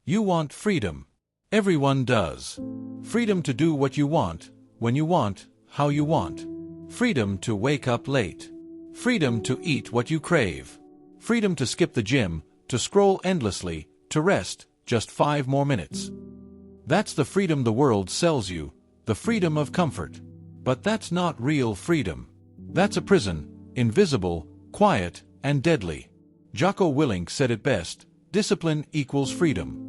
You want freedom. Everyone does. Freedom to do what you want, when you want, how you want. Freedom to wake up late. Freedom to eat what you crave. Freedom to skip the gym, to scroll endlessly, to rest just 5 more minutes. That's the freedom the world sells you, the freedom of comfort. But that's not real freedom. That's a prison, invisible, quiet, and deadly. Jocko Willink said it best, discipline equals freedom.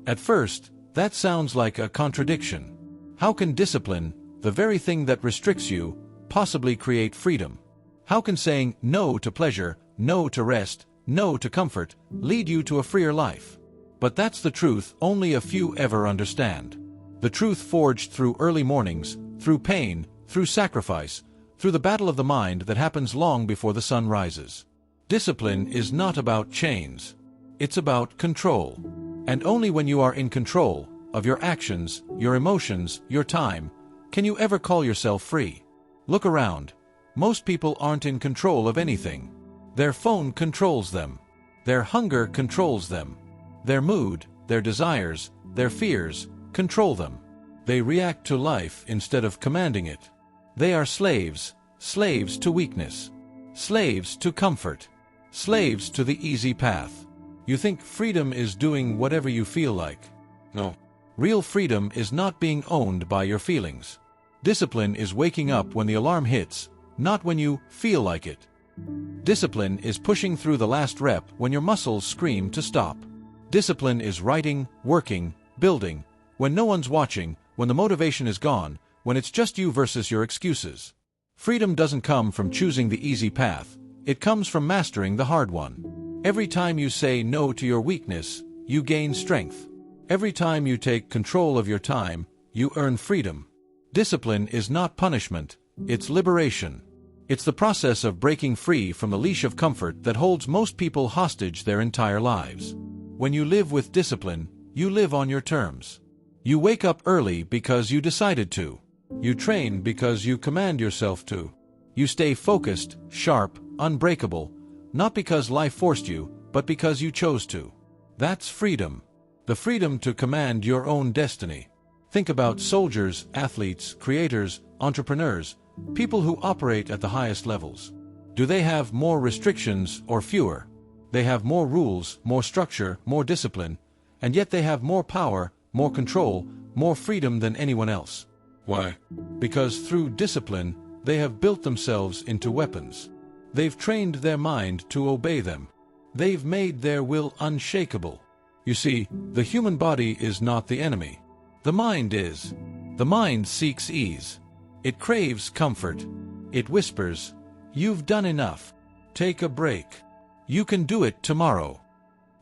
At first, that sounds like a contradiction. How can discipline, the very thing that restricts you, possibly create freedom? How can saying no to pleasure, no to rest, no to comfort, lead you to a freer life? But that's the truth only a few ever understand. The truth forged through early mornings, through pain, through sacrifice, through the battle of the mind that happens long before the sun rises. Discipline is not about chains. It's about control. And only when you are in control of your actions, your emotions, your time, can you ever call yourself free. Look around. Most people aren't in control of anything. Their phone controls them. Their hunger controls them. Their mood, their desires, their fears, control them. They react to life instead of commanding it. They are slaves, slaves to weakness, slaves to comfort, slaves to the easy path. You think freedom is doing whatever you feel like. No. Real freedom is not being owned by your feelings. Discipline is waking up when the alarm hits, not when you feel like it. Discipline is pushing through the last rep when your muscles scream to stop. Discipline is writing, working, building, when no one's watching, when the motivation is gone, when it's just you versus your excuses. Freedom doesn't come from choosing the easy path, it comes from mastering the hard one. Every time you say no to your weakness, you gain strength. Every time you take control of your time, you earn freedom. Discipline is not punishment, it's liberation. It's the process of breaking free from the leash of comfort that holds most people hostage their entire lives. When you live with discipline, you live on your terms. You wake up early because you decided to. You train because you command yourself to. You stay focused, sharp, unbreakable, not because life forced you, but because you chose to. That's freedom. The freedom to command your own destiny. Think about soldiers, athletes, creators, entrepreneurs, people who operate at the highest levels. Do they have more restrictions or fewer? They have more rules, more structure, more discipline, and yet they have more power, more control, more freedom than anyone else. Why? Because through discipline, they have built themselves into weapons. They've trained their mind to obey them. They've made their will unshakable. You see, the human body is not the enemy. The mind is. The mind seeks ease. It craves comfort. It whispers, "You've done enough. Take a break. You can do it tomorrow."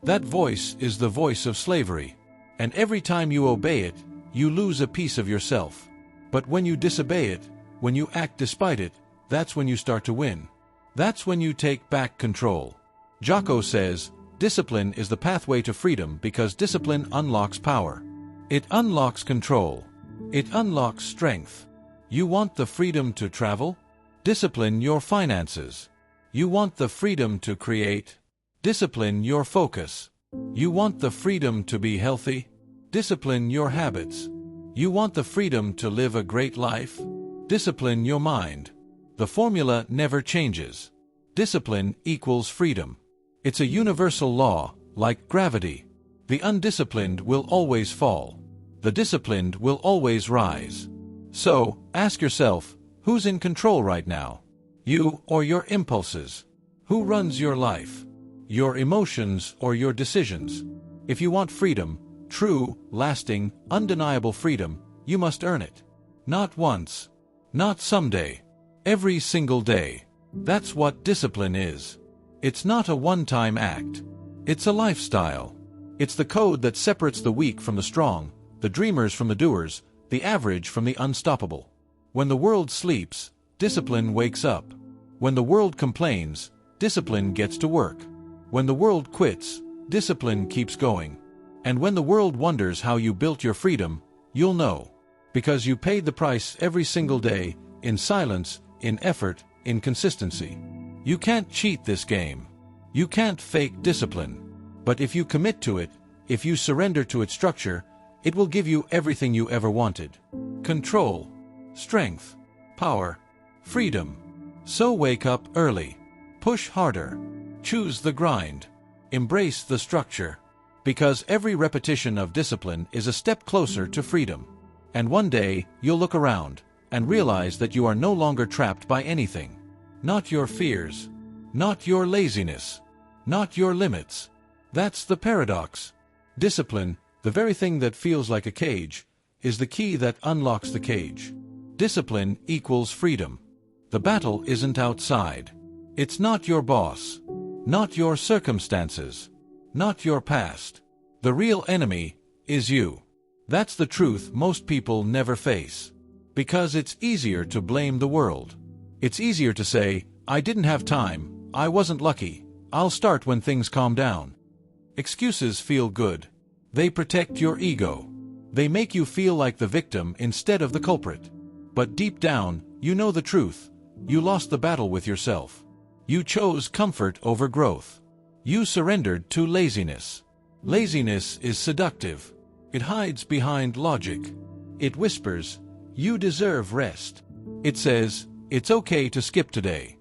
That voice is the voice of slavery. And every time you obey it, you lose a piece of yourself. But when you disobey it, when you act despite it, that's when you start to win. That's when you take back control. Jocko says, discipline is the pathway to freedom because discipline unlocks power. It unlocks control. It unlocks strength. You want the freedom to travel? Discipline your finances. You want the freedom to create? Discipline your focus. You want the freedom to be healthy? Discipline your habits. You want the freedom to live a great life? Discipline your mind. The formula never changes. Discipline equals freedom. It's a universal law, like gravity. The undisciplined will always fall. The disciplined will always rise. So, ask yourself, who's in control right now? You or your impulses? Who runs your life? Your emotions or your decisions? If you want freedom, true, lasting, undeniable freedom, you must earn it. Not once. Not someday. Every single day. That's what discipline is. It's not a one-time act. It's a lifestyle. It's the code that separates the weak from the strong, the dreamers from the doers, the average from the unstoppable. When the world sleeps, discipline wakes up. When the world complains, discipline gets to work. When the world quits, discipline keeps going. And when the world wonders how you built your freedom, you'll know. Because you paid the price every single day, in silence, in effort, in consistency. You can't cheat this game. You can't fake discipline. But if you commit to it, If you surrender to its structure, it will give you everything you ever wanted. Control, strength, power, freedom. So wake up early. Push harder. Choose the grind. Embrace the structure. Because every repetition of discipline is a step closer to freedom. And one day, you'll look around and realize that you are no longer trapped by anything. Not your fears. Not your laziness. Not your limits. That's the paradox. Discipline, the very thing that feels like a cage, is the key that unlocks the cage. Discipline equals freedom. The battle isn't outside. It's not your boss. Not your circumstances. Not your past. The real enemy is you. That's the truth most people never face. Because it's easier to blame the world. It's easier to say, I didn't have time, I wasn't lucky, I'll start when things calm down. Excuses feel good. They protect your ego. They make you feel like the victim instead of the culprit. But deep down, you know the truth. You lost the battle with yourself. You chose comfort over growth. You surrendered to laziness. Laziness is seductive. It hides behind logic. It whispers, you deserve rest. It says, it's okay to skip today.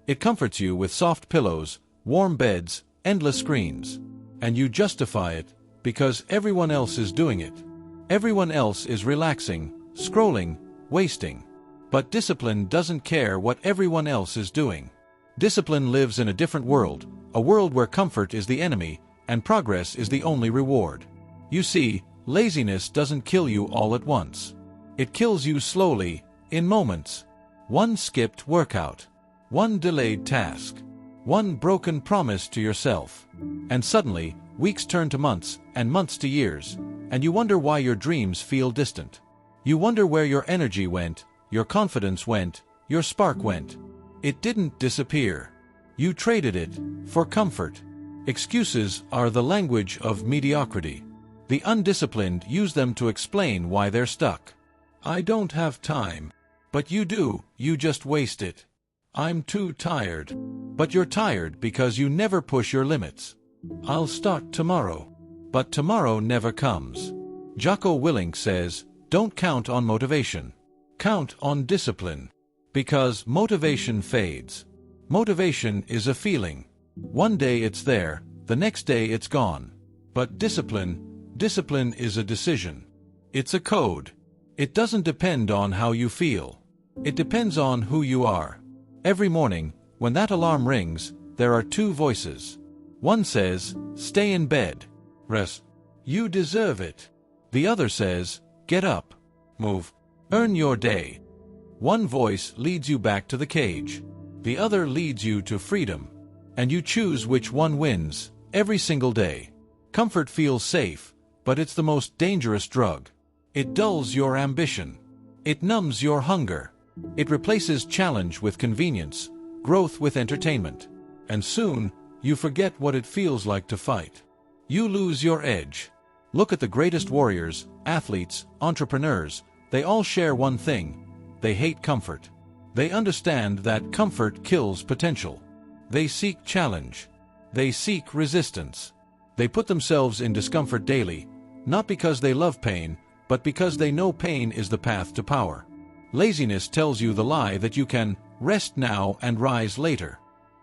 It comforts you with soft pillows, warm beds, endless screens. And you justify it because everyone else is doing it. Everyone else is relaxing, scrolling, wasting. But discipline doesn't care what everyone else is doing. Discipline lives in a different world, a world where comfort is the enemy and progress is the only reward. You see, laziness doesn't kill you all at once. It kills you slowly, in moments. One skipped workout. One delayed task. One broken promise to yourself. And suddenly, weeks turn to months, and months to years, and you wonder why your dreams feel distant. You wonder where your energy went, your confidence went, your spark went. It didn't disappear. You traded it for comfort. Excuses are the language of mediocrity. The undisciplined use them to explain why they're stuck. I don't have time. But you do, you just waste it. I'm too tired. But you're tired because you never push your limits. I'll start tomorrow. But tomorrow never comes. Jocko Willink says, don't count on motivation. Count on discipline. Because motivation fades. Motivation is a feeling. One day it's there, the next day it's gone. But discipline is a decision. It's a code. It doesn't depend on how you feel. It depends on who you are. Every morning, when that alarm rings, there are two voices. One says, stay in bed. Rest. You deserve it. The other says, get up. Move. Earn your day. One voice leads you back to the cage. The other leads you to freedom. And you choose which one wins, every single day. Comfort feels safe, but it's the most dangerous drug. It dulls your ambition. It numbs your hunger. It replaces challenge with convenience, growth with entertainment. And soon, you forget what it feels like to fight. You lose your edge. Look at the greatest warriors, athletes, entrepreneurs. They all share one thing. They hate comfort. They understand that comfort kills potential. They seek challenge. They seek resistance. They put themselves in discomfort daily, not because they love pain, but because they know pain is the path to power. Laziness tells you the lie that you can rest now and rise later.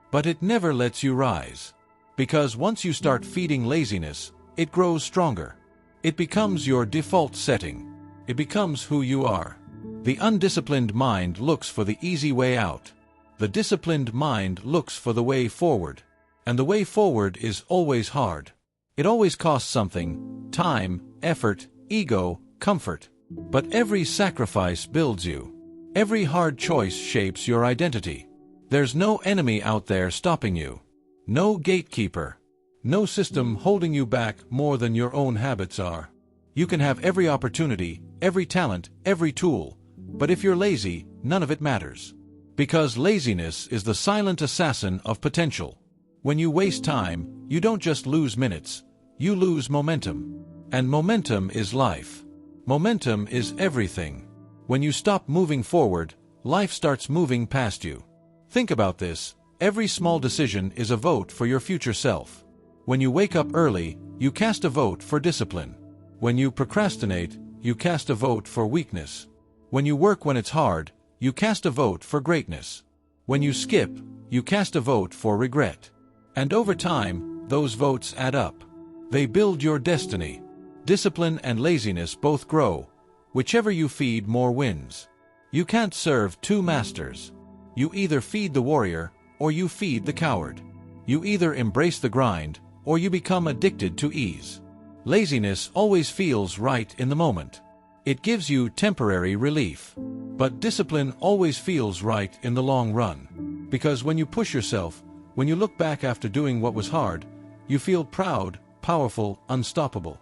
But it never lets you rise. Because once you start feeding laziness, it grows stronger. It becomes your default setting. It becomes who you are. The undisciplined mind looks for the easy way out. The disciplined mind looks for the way forward. And the way forward is always hard. It always costs something: time, effort, ego, comfort. But every sacrifice builds you. Every hard choice shapes your identity. There's no enemy out there stopping you. No gatekeeper. No system holding you back more than your own habits are. You can have every opportunity, every talent, every tool. But if you're lazy, none of it matters. Because laziness is the silent assassin of potential. When you waste time, you don't just lose minutes. You lose momentum. And momentum is life. Momentum is everything. When you stop moving forward, life starts moving past you. Think about this. Every small decision is a vote for your future self. When you wake up early, you cast a vote for discipline. When you procrastinate, you cast a vote for weakness. When you work when it's hard, you cast a vote for greatness. When you skip, you cast a vote for regret. And over time, those votes add up. They build your destiny. Discipline and laziness both grow. Whichever you feed more wins. You can't serve two masters. You either feed the warrior, or you feed the coward. You either embrace the grind, or you become addicted to ease. Laziness always feels right in the moment. It gives you temporary relief. But discipline always feels right in the long run. Because when you push yourself, when you look back after doing what was hard, you feel proud, powerful, unstoppable.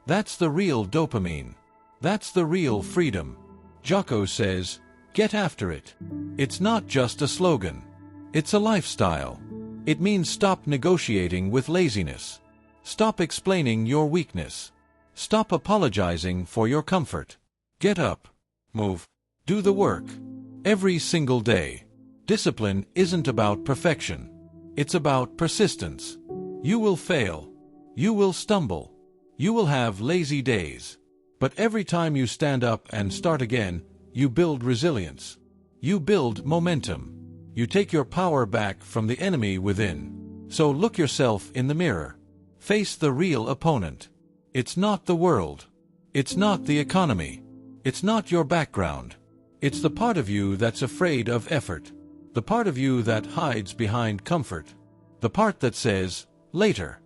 That's the real dopamine. That's the real freedom. Jocko says, get after it. It's not just a slogan. It's a lifestyle. It means stop negotiating with laziness. Stop explaining your weakness. Stop apologizing for your comfort. Get up. Move. Do the work. Every single day. Discipline isn't about perfection. It's about persistence. You will fail. You will stumble. You will have lazy days. But every time you stand up and start again, you build resilience. You build momentum. You take your power back from the enemy within. So look yourself in the mirror. Face the real opponent. It's not the world. It's not the economy. It's not your background. It's the part of you that's afraid of effort. The part of you that hides behind comfort. The part that says, later.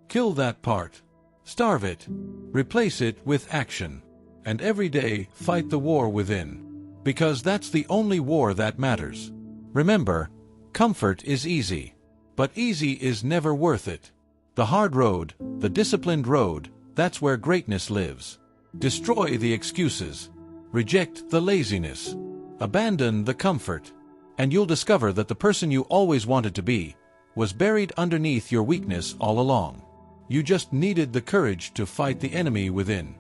Kill that part. Starve it. Replace it with action. And every day, fight the war within. Because that's the only war that matters. Remember, comfort is easy. But easy is never worth it. The hard road, the disciplined road, that's where greatness lives. Destroy the excuses. Reject the laziness. Abandon the comfort. And you'll discover that the person you always wanted to be was buried underneath your weakness all along. You just needed the courage to fight the enemy within.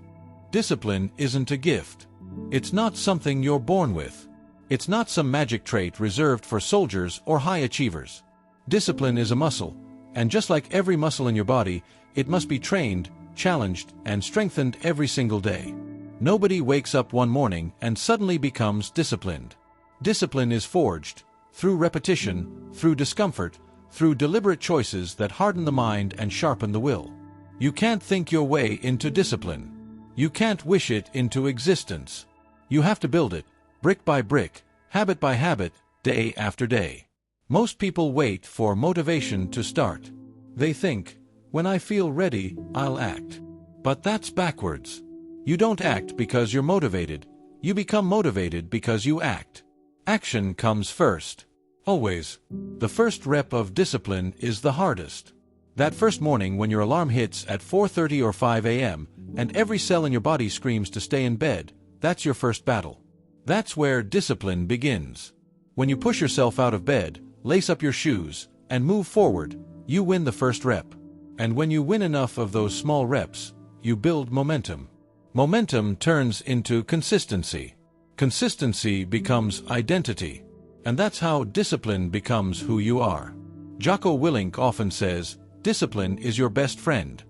Discipline isn't a gift. It's not something you're born with. It's not some magic trait reserved for soldiers or high achievers. Discipline is a muscle, and just like every muscle in your body, it must be trained, challenged, and strengthened every single day. Nobody wakes up one morning and suddenly becomes disciplined. Discipline is forged through repetition, through discomfort, through deliberate choices that harden the mind and sharpen the will. You can't think your way into discipline. You can't wish it into existence. You have to build it, brick by brick, habit by habit, day after day. Most people wait for motivation to start. They think, when I feel ready, I'll act. But that's backwards. You don't act because you're motivated. You become motivated because you act. Action comes first. Always. The first rep of discipline is the hardest. That first morning when your alarm hits at 4:30 or 5 a.m. and every cell in your body screams to stay in bed, that's your first battle. That's where discipline begins. When you push yourself out of bed, lace up your shoes, and move forward, you win the first rep. And when you win enough of those small reps, you build momentum. Momentum turns into consistency. Consistency becomes identity. And that's how discipline becomes who you are. Jocko Willink often says, discipline is your best friend.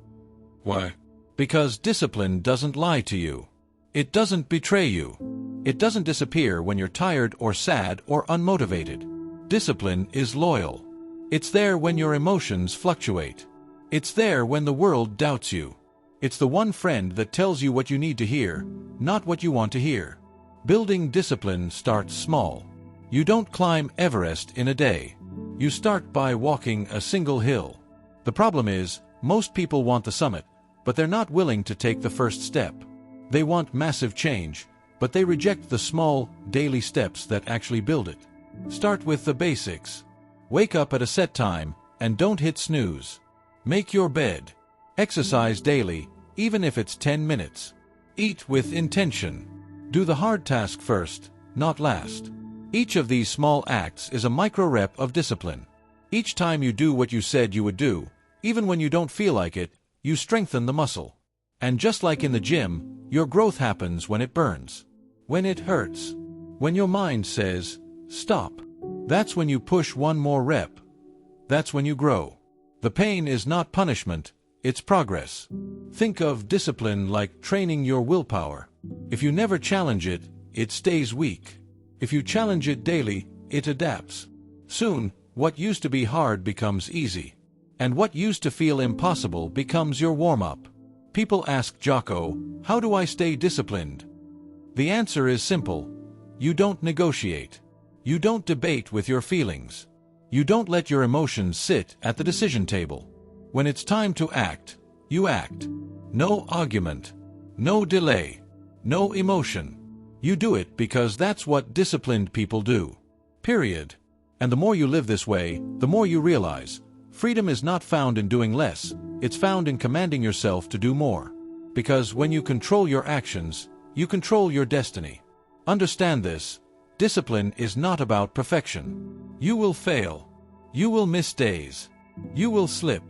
Why? Because discipline doesn't lie to you. It doesn't betray you. It doesn't disappear when you're tired or sad or unmotivated. Discipline is loyal. It's there when your emotions fluctuate. It's there when the world doubts you. It's the one friend that tells you what you need to hear, not what you want to hear. Building discipline starts small. You don't climb Everest in a day. You start by walking a single hill. The problem is, most people want the summit, but they're not willing to take the first step. They want massive change, but they reject the small, daily steps that actually build it. Start with the basics. Wake up at a set time, and don't hit snooze. Make your bed. Exercise daily, even if it's 10 minutes. Eat with intention. Do the hard task first, not last. Each of these small acts is a micro-rep of discipline. Each time you do what you said you would do, even when you don't feel like it, you strengthen the muscle. And just like in the gym, your growth happens when it burns. When it hurts. When your mind says, stop. That's when you push one more rep. That's when you grow. The pain is not punishment, it's progress. Think of discipline like training your willpower. If you never challenge it, it stays weak. If you challenge it daily, it adapts. Soon, what used to be hard becomes easy. And what used to feel impossible becomes your warm-up. People ask Jocko, how do I stay disciplined? The answer is simple. You don't negotiate. You don't debate with your feelings. You don't let your emotions sit at the decision table. When it's time to act, you act. No argument. No delay. No emotion. You do it because that's what disciplined people do. Period. And the more you live this way, the more you realize, freedom is not found in doing less, it's found in commanding yourself to do more. Because when you control your actions, you control your destiny. Understand this. Discipline is not about perfection. You will fail. You will miss days. You will slip.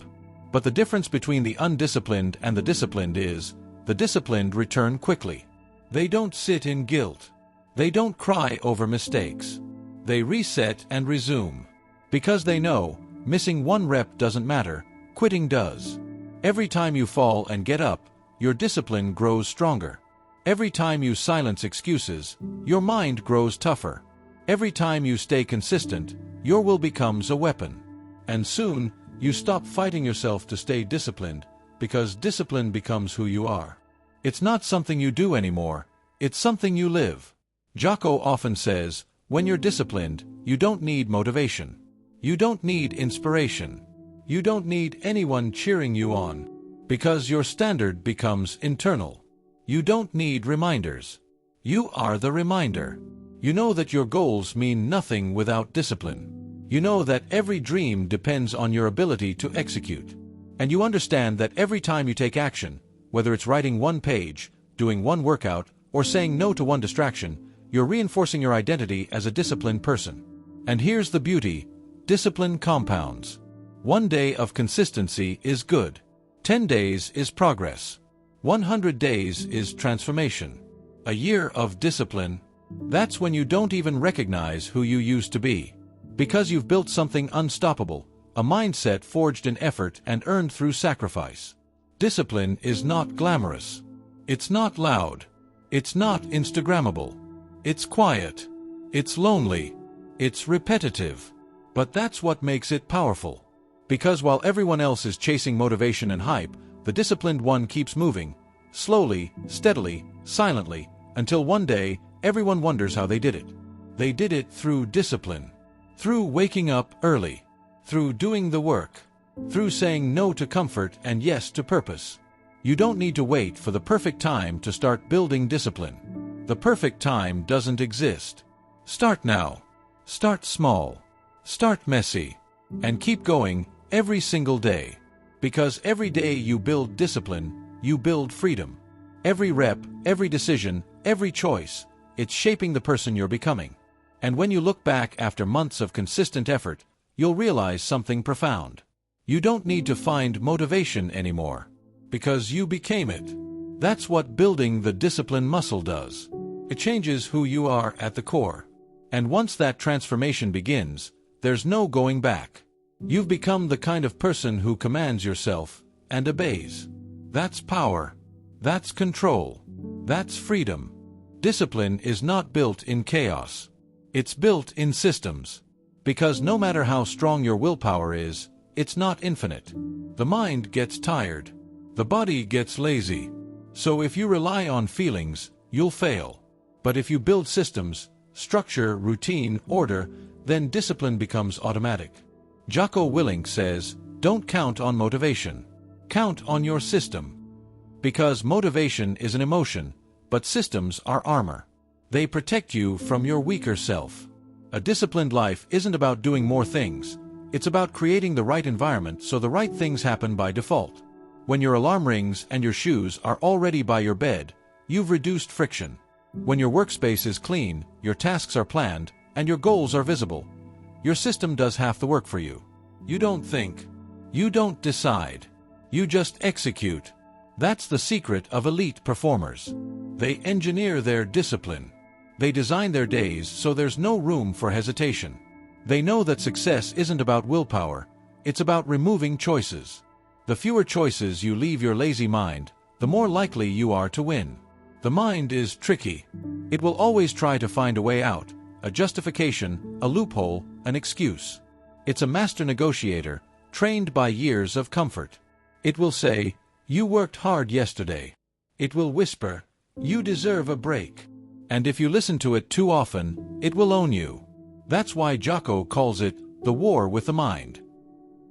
But the difference between the undisciplined and the disciplined is, the disciplined return quickly. They don't sit in guilt. They don't cry over mistakes. They reset and resume. Because they know, missing one rep doesn't matter, quitting does. Every time you fall and get up, your discipline grows stronger. Every time you silence excuses, your mind grows tougher. Every time you stay consistent, your will becomes a weapon. And soon, you stop fighting yourself to stay disciplined, because discipline becomes who you are. It's not something you do anymore, it's something you live. Jocko often says, when you're disciplined, you don't need motivation. You don't need inspiration. You don't need anyone cheering you on, because your standard becomes internal. You don't need reminders. You are the reminder. You know that your goals mean nothing without discipline. You know that every dream depends on your ability to execute. And you understand that every time you take action, whether it's writing one page, doing one workout, or saying no to one distraction, you're reinforcing your identity as a disciplined person. And here's the beauty. Discipline compounds. 1 day of consistency is good. 10 days is progress. 100 days is transformation. A year of discipline, that's when you don't even recognize who you used to be. Because you've built something unstoppable, a mindset forged in effort and earned through sacrifice. Discipline is not glamorous. It's not loud. It's not Instagrammable. It's quiet. It's lonely. It's repetitive. But that's what makes it powerful. Because while everyone else is chasing motivation and hype, the disciplined one keeps moving, slowly, steadily, silently, until one day, everyone wonders how they did it. They did it through discipline. Through waking up early. Through doing the work. Through saying no to comfort and yes to purpose. You don't need to wait for the perfect time to start building discipline. The perfect time doesn't exist. Start now. Start small. Start messy. And keep going every single day. Because every day you build discipline, you build freedom. Every rep, every decision, every choice, it's shaping the person you're becoming. And when you look back after months of consistent effort, you'll realize something profound. You don't need to find motivation anymore. Because you became it. That's what building the discipline muscle does. It changes who you are at the core. And once that transformation begins, there's no going back. You've become the kind of person who commands yourself and obeys. That's power. That's control. That's freedom. Discipline is not built in chaos. It's built in systems. Because no matter how strong your willpower is, it's not infinite. The mind gets tired. The body gets lazy. So if you rely on feelings, you'll fail. But if you build systems, structure, routine, order, then discipline becomes automatic. Jocko Willink says, don't count on motivation. Count on your system. Because motivation is an emotion, but systems are armor. They protect you from your weaker self. A disciplined life isn't about doing more things. It's about creating the right environment so the right things happen by default. When your alarm rings and your shoes are already by your bed, you've reduced friction. When your workspace is clean, your tasks are planned, and your goals are visible, your system does half the work for you. You don't think. You don't decide. You just execute. That's the secret of elite performers. They engineer their discipline. They design their days so there's no room for hesitation. They know that success isn't about willpower, It's about removing choices. The fewer choices you leave your lazy mind, the more likely you are to win. The mind is tricky. It will always try to find a way out, a justification, a loophole, an excuse. It's a master negotiator, trained by years of comfort. It will say, "You worked hard yesterday." It will whisper, "You deserve a break." And if you listen to it too often, it will own you. That's why Jocko calls it the war with the mind.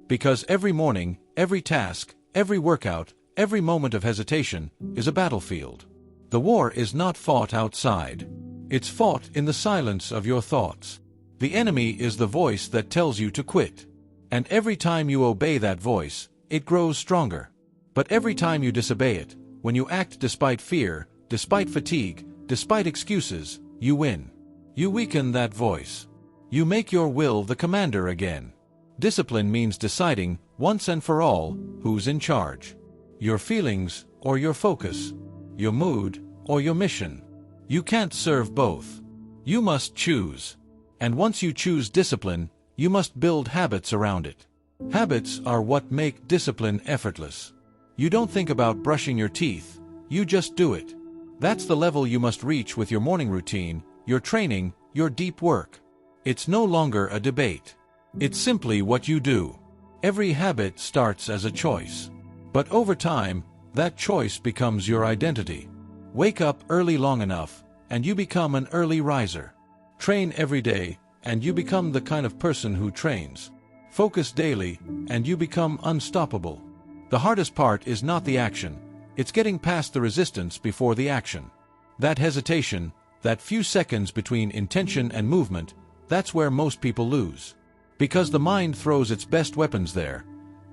Because every morning, every task, every workout, every moment of hesitation is a battlefield. The war is not fought outside. It's fought in the silence of your thoughts. The enemy is the voice that tells you to quit. And every time you obey that voice, it grows stronger. But every time you disobey it, when you act despite fear, despite fatigue, despite excuses, you win. You weaken that voice. You make your will the commander again. Discipline means deciding, once and for all, who's in charge. Your feelings or your focus. Your mood or your mission. You can't serve both. You must choose. And once you choose discipline, you must build habits around it. Habits are what make discipline effortless. You don't think about brushing your teeth, you just do it. That's the level you must reach with your morning routine, your training, your deep work. It's no longer a debate. It's simply what you do. Every habit starts as a choice. But over time, that choice becomes your identity. Wake up early long enough, and you become an early riser. Train every day, and you become the kind of person who trains. Focus daily, and you become unstoppable. The hardest part is not the action, it's getting past the resistance before the action. That hesitation, that few seconds between intention and movement, that's where most people lose. Because the mind throws its best weapons there: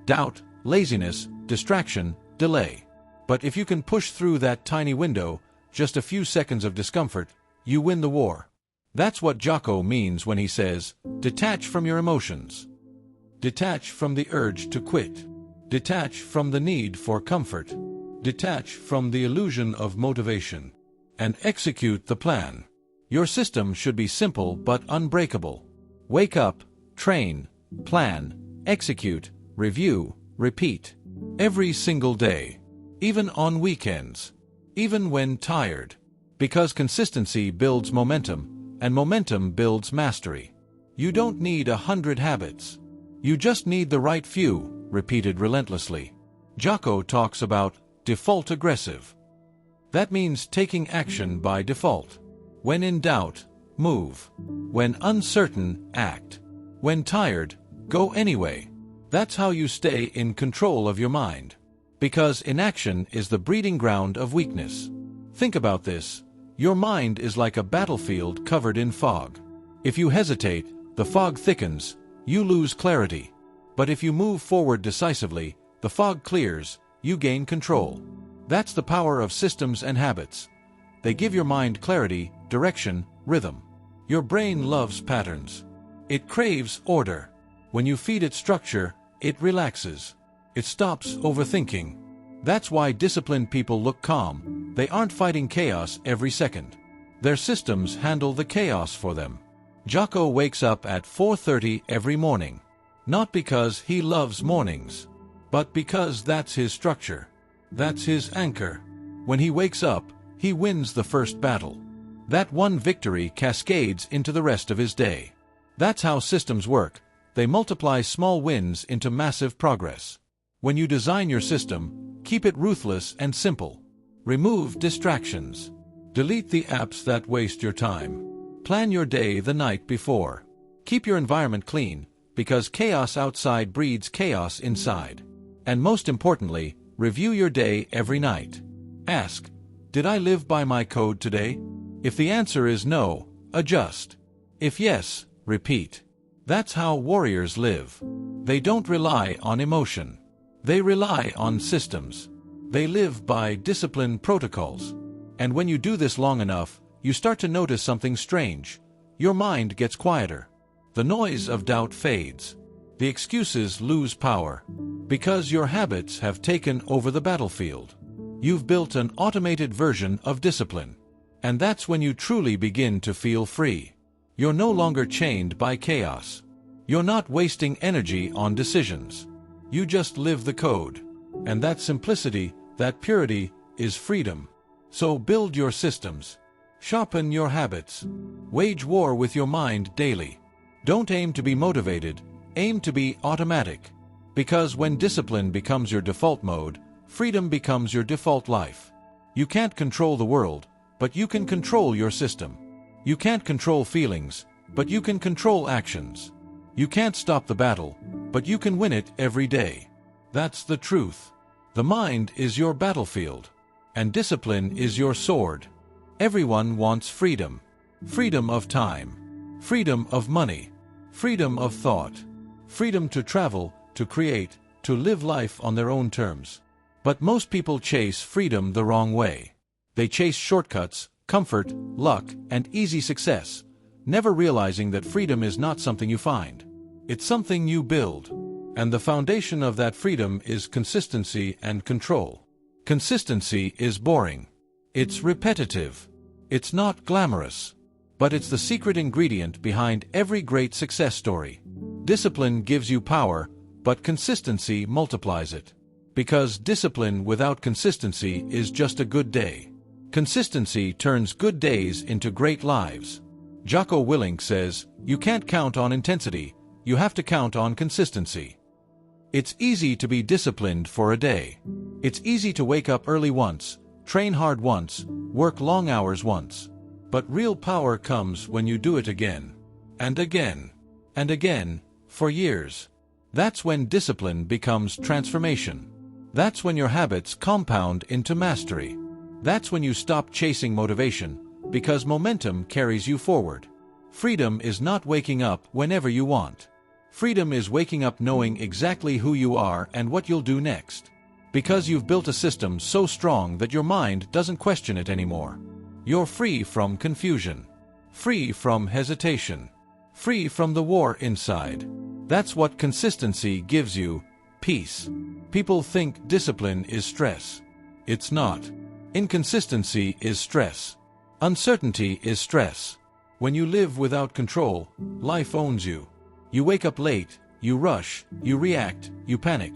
doubt, laziness, distraction, delay. But if you can push through that tiny window, just a few seconds of discomfort, you win the war. That's what Jocko means when he says, detach from your emotions. Detach from the urge to quit. Detach from the need for comfort. Detach from the illusion of motivation. And execute the plan. Your system should be simple but unbreakable. Wake up, train, plan, execute, review, repeat. Every single day. Even on weekends. Even when tired. Because consistency builds momentum, and momentum builds mastery. You don't need 100 habits. You just need the right few, repeated relentlessly. Jocko talks about default aggressive. That means taking action by default. When in doubt, move. When uncertain, act. When tired, go anyway. That's how you stay in control of your mind. Because inaction is the breeding ground of weakness. Think about this. Your mind is like a battlefield covered in fog. If you hesitate, the fog thickens, you lose clarity. But if you move forward decisively, the fog clears, you gain control. That's the power of systems and habits. They give your mind clarity, direction, rhythm. Your brain loves patterns. It craves order. When you feed it structure, it relaxes. It stops overthinking. That's why disciplined people look calm. They aren't fighting chaos every second. Their systems handle the chaos for them. Jocko wakes up at 4:30 every morning. Not because he loves mornings, but because that's his structure. That's his anchor. When he wakes up, he wins the first battle. That one victory cascades into the rest of his day. That's how systems work. They multiply small wins into massive progress. When you design your system, keep it ruthless and simple. Remove distractions. Delete the apps that waste your time. Plan your day the night before. Keep your environment clean, because chaos outside breeds chaos inside. And most importantly, review your day every night. Ask, did I live by my code today? If the answer is no, adjust. If yes, repeat. That's how warriors live. They don't rely on emotion. They rely on systems. They live by disciplined protocols. And when you do this long enough, you start to notice something strange. Your mind gets quieter. The noise of doubt fades. The excuses lose power. Because your habits have taken over the battlefield. You've built an automated version of discipline. And that's when you truly begin to feel free. You're no longer chained by chaos. You're not wasting energy on decisions. You just live the code. And that simplicity, that purity, is freedom. So build your systems. Sharpen your habits. Wage war with your mind daily. Don't aim to be motivated, aim to be automatic. Because when discipline becomes your default mode, freedom becomes your default life. You can't control the world, but you can control your system. You can't control feelings, but you can control actions. You can't stop the battle, but you can win it every day. That's the truth. The mind is your battlefield, and discipline is your sword. Everyone wants freedom. Freedom of time. Freedom of money. Freedom of thought. Freedom to travel, to create, to live life on their own terms. But most people chase freedom the wrong way. They chase shortcuts, comfort, luck, and easy success, never realizing that freedom is not something you find. It's something you build. And the foundation of that freedom is consistency and control. Consistency is boring. It's repetitive. It's not glamorous. But it's the secret ingredient behind every great success story. Discipline gives you power, but consistency multiplies it. Because discipline without consistency is just a good day. Consistency turns good days into great lives. Jocko Willink says, "You can't count on intensity, you have to count on consistency." It's easy to be disciplined for a day. It's easy to wake up early once, train hard once, work long hours once. But real power comes when you do it again, and again, and again, for years. That's when discipline becomes transformation. That's when your habits compound into mastery. That's when you stop chasing motivation, because momentum carries you forward. Freedom is not waking up whenever you want. Freedom is waking up knowing exactly who you are and what you'll do next. Because you've built a system so strong that your mind doesn't question it anymore. You're free from confusion. Free from hesitation. Free from the war inside. That's what consistency gives you, peace. People think discipline is stress. It's not. Inconsistency is stress. Uncertainty is stress. When you live without control, life owns you. You wake up late, you rush, you react, you panic.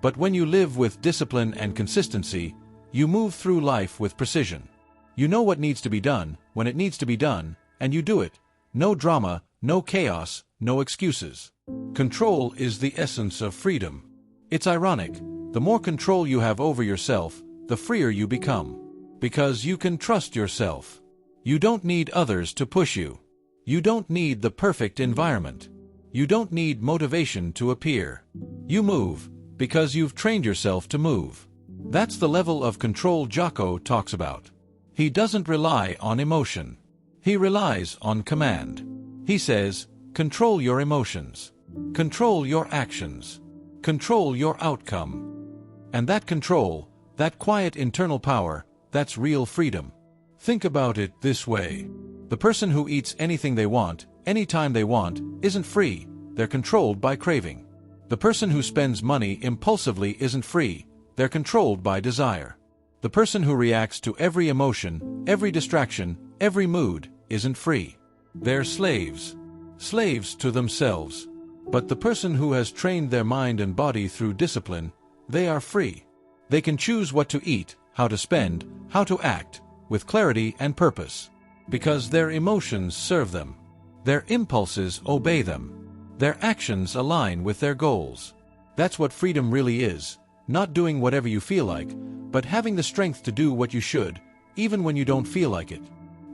But when you live with discipline and consistency, you move through life with precision. You know what needs to be done, when it needs to be done, and you do it. No drama, no chaos, no excuses. Control is the essence of freedom. It's ironic, the more control you have over yourself, the freer you become. Because you can trust yourself. You don't need others to push you. You don't need the perfect environment. You don't need motivation to appear. You move, because you've trained yourself to move. That's the level of control Jocko talks about. He doesn't rely on emotion. He relies on command. He says, control your emotions. Control your actions. Control your outcome. And that control, that quiet internal power, that's real freedom. Think about it this way. The person who eats anything they want, anytime they want, isn't free. They're controlled by craving. The person who spends money impulsively isn't free. They're controlled by desire. The person who reacts to every emotion, every distraction, every mood, isn't free. They're slaves. Slaves to themselves. But the person who has trained their mind and body through discipline, they are free. They can choose what to eat, how to spend, how to act, with clarity and purpose. Because their emotions serve them. Their impulses obey them. Their actions align with their goals. That's what freedom really is. Not doing whatever you feel like, but having the strength to do what you should, even when you don't feel like it.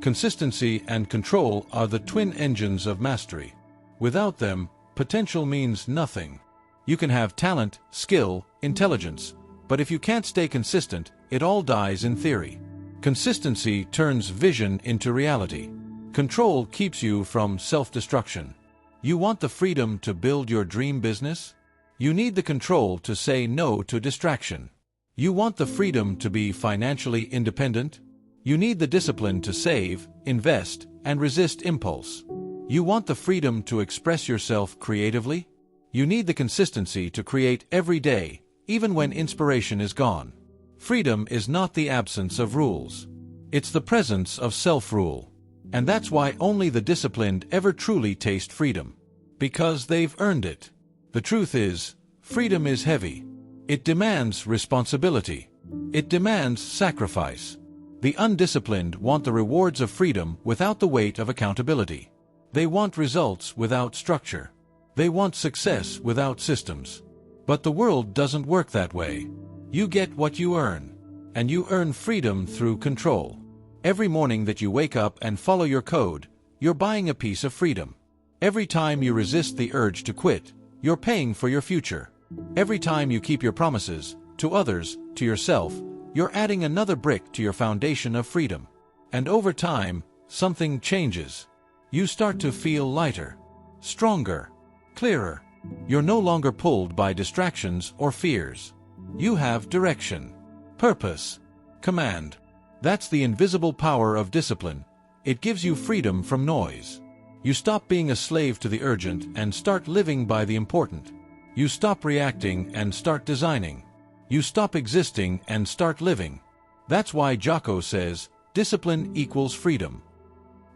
Consistency and control are the twin engines of mastery. Without them, potential means nothing. You can have talent, skill, intelligence, but if you can't stay consistent, it all dies in theory. Consistency turns vision into reality. Control keeps you from self-destruction. You want the freedom to build your dream business? You need the control to say no to distraction. You want the freedom to be financially independent? You need the discipline to save, invest, and resist impulse. You want the freedom to express yourself creatively? You need the consistency to create every day, even when inspiration is gone. Freedom is not the absence of rules. It's the presence of self-rule. And that's why only the disciplined ever truly taste freedom. Because they've earned it. The truth is, freedom is heavy. It demands responsibility. It demands sacrifice. The undisciplined want the rewards of freedom without the weight of accountability. They want results without structure. They want success without systems. But the world doesn't work that way. You get what you earn. And you earn freedom through control. Every morning that you wake up and follow your code, you're buying a piece of freedom. Every time you resist the urge to quit, you're paying for your future. Every time you keep your promises, to others, to yourself, you're adding another brick to your foundation of freedom. And over time, something changes. You start to feel lighter, stronger, clearer. You're no longer pulled by distractions or fears. You have direction, purpose, command. That's the invisible power of discipline. It gives you freedom from noise. You stop being a slave to the urgent and start living by the important. You stop reacting and start designing. You stop existing and start living. That's why Jocko says, discipline equals freedom.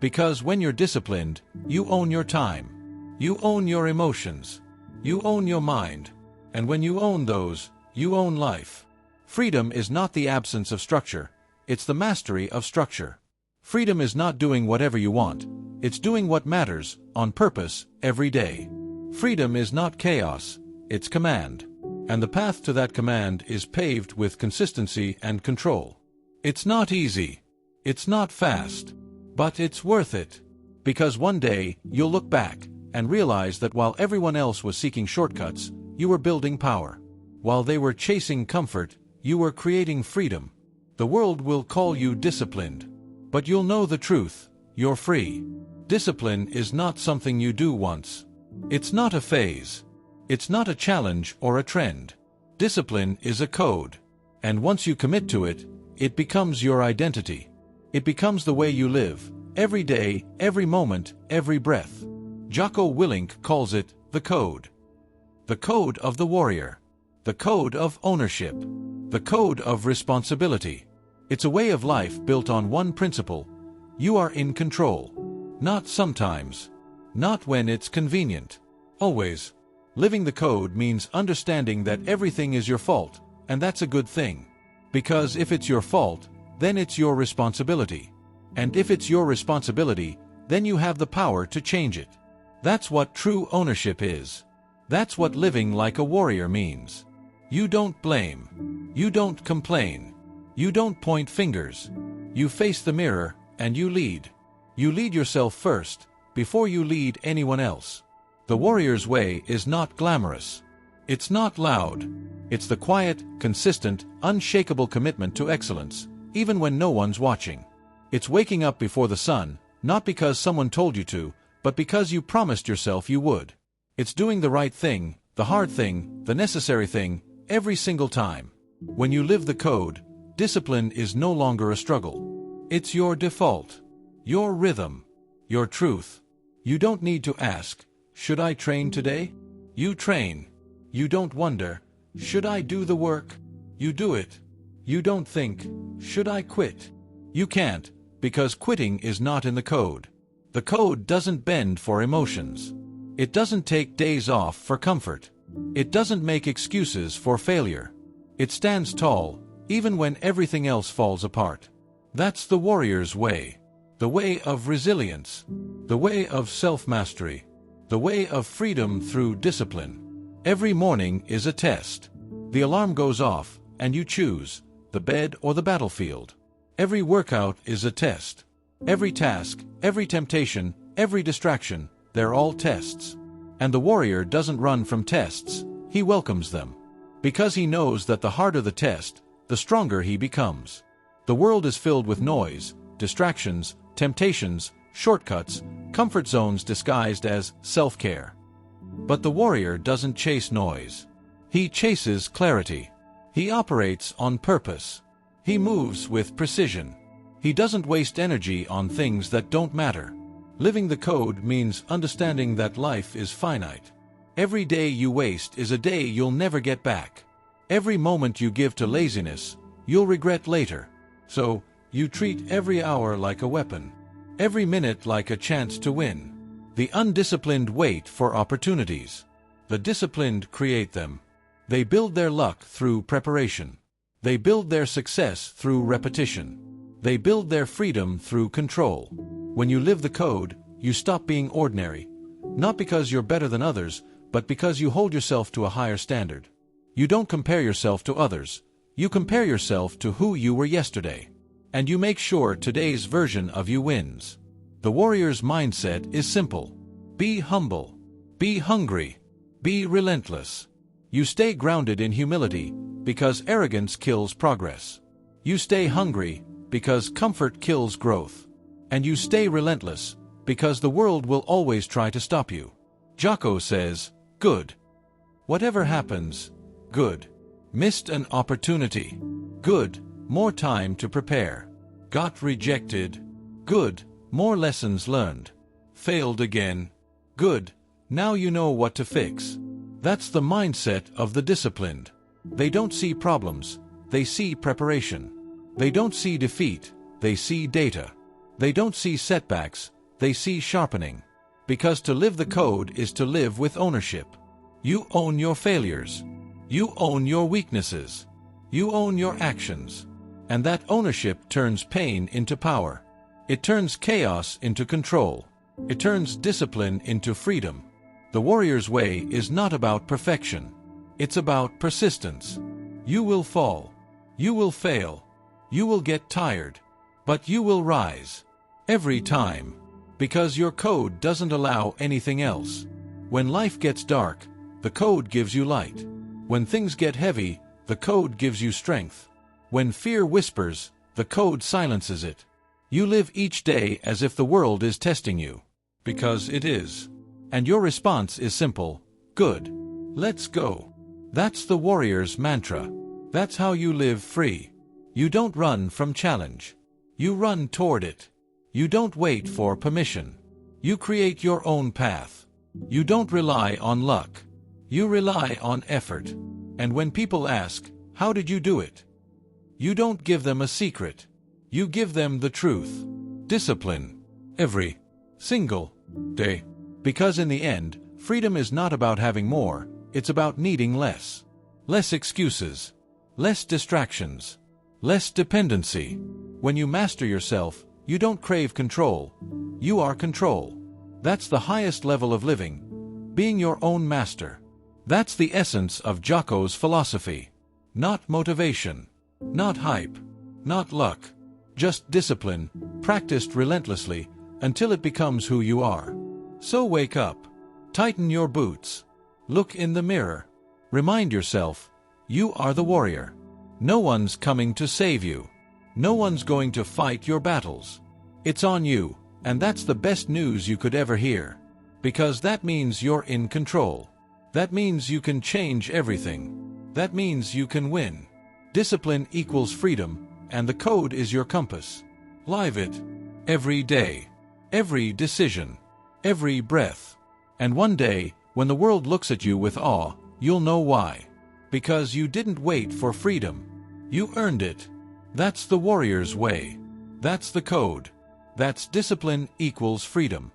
Because when you're disciplined, you own your time. You own your emotions. You own your mind. And when you own those, you own life. Freedom is not the absence of structure. It's the mastery of structure. Freedom is not doing whatever you want. It's doing what matters, on purpose, every day. Freedom is not chaos. It's command. And the path to that command is paved with consistency and control. It's not easy. It's not fast. But it's worth it. Because one day, you'll look back and realize that while everyone else was seeking shortcuts, you were building power. While they were chasing comfort, you were creating freedom. The world will call you disciplined. But you'll know the truth. You're free. Discipline is not something you do once. It's not a phase. It's not a challenge or a trend. Discipline is a code. And once you commit to it, it becomes your identity. It becomes the way you live, every day, every moment, every breath. Jocko Willink calls it the code. The code of the warrior. The code of ownership. The code of responsibility. It's a way of life built on one principle. You are in control. Not sometimes. Not when it's convenient. Always. Living the code means understanding that everything is your fault, and that's a good thing. Because if it's your fault, then it's your responsibility. And if it's your responsibility, then you have the power to change it. That's what true ownership is. That's what living like a warrior means. You don't blame. You don't complain. You don't point fingers. You face the mirror, and you lead. You lead yourself first, before you lead anyone else. The warrior's way is not glamorous. It's not loud. It's the quiet, consistent, unshakable commitment to excellence, even when no one's watching. It's waking up before the sun, not because someone told you to, but because you promised yourself you would. It's doing the right thing, the hard thing, the necessary thing, every single time. When you live the code, discipline is no longer a struggle. It's your default, your rhythm, your truth. You don't need to ask, should I train today? You train. You don't wonder, should I do the work? You do it. You don't think, should I quit? You can't, because quitting is not in the code. The code doesn't bend for emotions. It doesn't take days off for comfort. It doesn't make excuses for failure. It stands tall, even when everything else falls apart. That's the warrior's way. The way of resilience. The way of self-mastery. The way of freedom through discipline. Every morning is a test. The alarm goes off, and you choose, the bed or the battlefield. Every workout is a test. Every task, every temptation, every distraction, they're all tests. And the warrior doesn't run from tests, he welcomes them. Because he knows that the harder the test, the stronger he becomes. The world is filled with noise, distractions, temptations, shortcuts, comfort zones disguised as self-care. But the warrior doesn't chase noise. He chases clarity. He operates on purpose. He moves with precision. He doesn't waste energy on things that don't matter. Living the code means understanding that life is finite. Every day you waste is a day you'll never get back. Every moment you give to laziness, you'll regret later. So, you treat every hour like a weapon. Every minute like a chance to win. The undisciplined wait for opportunities. The disciplined create them. They build their luck through preparation. They build their success through repetition. They build their freedom through control. When you live the code, you stop being ordinary. Not because you're better than others, but because you hold yourself to a higher standard. You don't compare yourself to others. You compare yourself to who you were yesterday. And you make sure today's version of you wins. The warrior's mindset is simple. Be humble. Be hungry. Be relentless. You stay grounded in humility, because arrogance kills progress. You stay hungry, because comfort kills growth. And you stay relentless, because the world will always try to stop you. Jocko says, good. Whatever happens, good. Missed an opportunity. Good. More time to prepare. Got rejected. Good. More lessons learned. Failed again. Good. Now you know what to fix. That's the mindset of the disciplined. They don't see problems, they see preparation. They don't see defeat, they see data. They don't see setbacks, they see sharpening. Because to live the code is to live with ownership. You own your failures. You own your weaknesses. You own your actions. And that ownership turns pain into power. It turns chaos into control. It turns discipline into freedom. The warrior's way is not about perfection. It's about persistence. You will fall. You will fail. You will get tired. But you will rise. Every time. Because your code doesn't allow anything else. When life gets dark, the code gives you light. When things get heavy, the code gives you strength. When fear whispers, the code silences it. You live each day as if the world is testing you. Because it is. And your response is simple. Good. Let's go. That's the warrior's mantra. That's how you live free. You don't run from challenge. You run toward it. You don't wait for permission. You create your own path. You don't rely on luck. You rely on effort. And when people ask, how did you do it? You don't give them a secret. You give them the truth. Discipline. Every single day. Because in the end, freedom is not about having more, it's about needing less. Less excuses. Less distractions. Less dependency. When you master yourself, you don't crave control. You are control. That's the highest level of living. Being your own master. That's the essence of Jocko's philosophy. Not motivation. Not hype. Not luck. Just discipline, practiced relentlessly, until it becomes who you are. So wake up. Tighten your boots. Look in the mirror. Remind yourself, you are the warrior. No one's coming to save you. No one's going to fight your battles. It's on you, and that's the best news you could ever hear. Because that means you're in control. That means you can change everything. That means you can win. Discipline equals freedom, and the code is your compass. Live it. Every day. Every decision. Every breath. And one day, when the world looks at you with awe, you'll know why. Because you didn't wait for freedom. You earned it. That's the warrior's way. That's the code. That's discipline equals freedom.